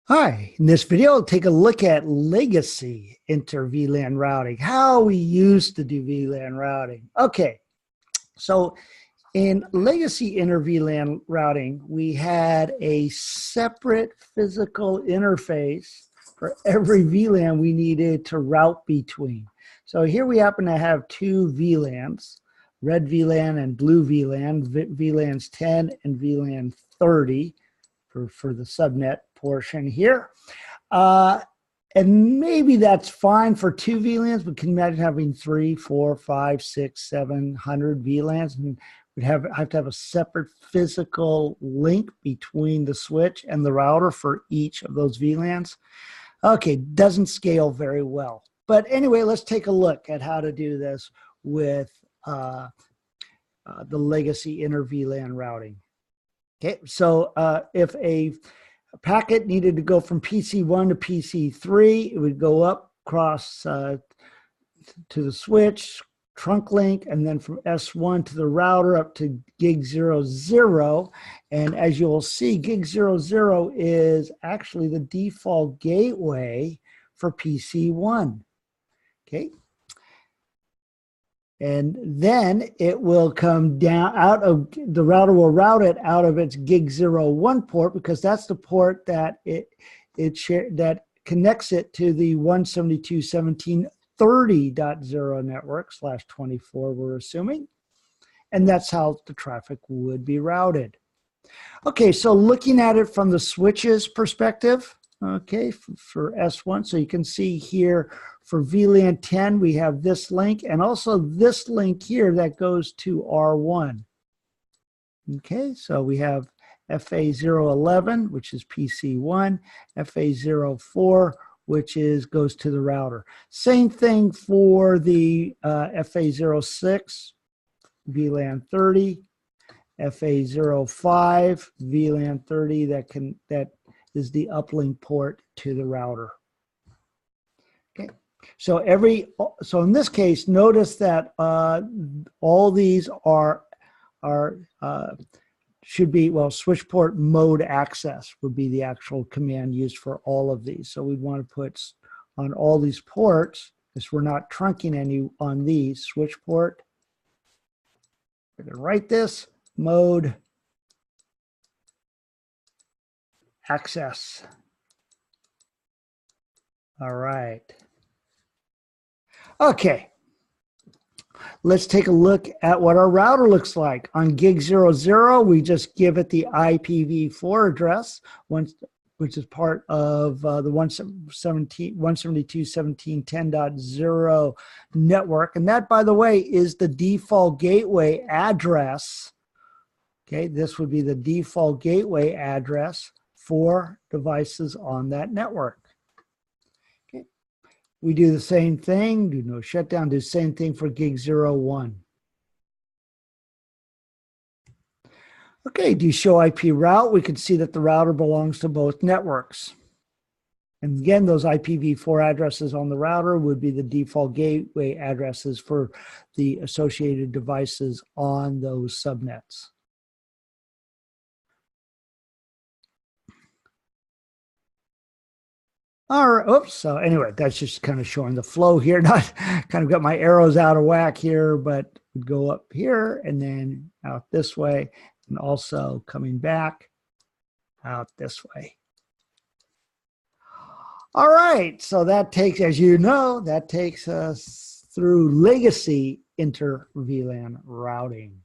Hi, in this video, I'll take a look at legacy inter VLAN routing, how we used to do VLAN routing. Okay, so in legacy inter VLAN routing, we had a separate physical interface for every VLAN we needed to route between. So here we happen to have two VLANs, red VLAN and blue VLAN, VLANs 10 and VLAN 30 for the subnet portion here. And maybe that's fine for two VLANs, but can you imagine having 3, 4, 5, 6, 700 VLANs? And we'd have to have a separate physical link between the switch and the router for each of those VLANs. Okay, doesn't scale very well. But anyway, let's take a look at how to do this with the legacy inter VLAN routing. Okay, so if a packet needed to go from PC1 to PC3, it would go up across to the switch, trunk link, and then from S1 to the router up to gig 00. And as you'll see, gig 00 is actually the default gateway for PC1. Okay. And then it will come down out of the router will route it out of its gig 01 port, because that's the port that that connects it to the 172.17.30.0 network /24, we're assuming. And that's how the traffic would be routed. Okay, so looking at it from the switch's perspective, okay, for S1, so you can see here for VLAN 10, we have this link and also this link here that goes to R1. Okay, so we have FA011, which is PC1, FA04, which goes to the router. Same thing for the FA06, VLAN 30, FA05, VLAN 30, that is the uplink port to the router. Okay, so in this case, notice that all these should be, well, switch port mode access would be the actual command used for all of these. So we want to put on all these ports, because we're not trunking any on these, switch port. We're going to write this mode access. All right. Okay. Let's take a look at what our router looks like. On gig 00, we just give it the IPv4 address, which is part of the 172.17.10.0 network. And that, by the way, is the default gateway address. Okay, this would be the default gateway address for devices on that network. Okay, we do the same thing, do no shutdown, do the same thing for gig 01. Okay, do show IP route, we can see that the router belongs to both networks. And again, those IPv4 addresses on the router would be the default gateway addresses for the associated devices on those subnets. All right, oops, so anyway, that's just kind of showing the flow here. Not kind of got my arrows out of whack here, but go up here and then out this way, and also coming back out this way. All right, so that takes, as you know, that takes us through legacy inter VLAN routing.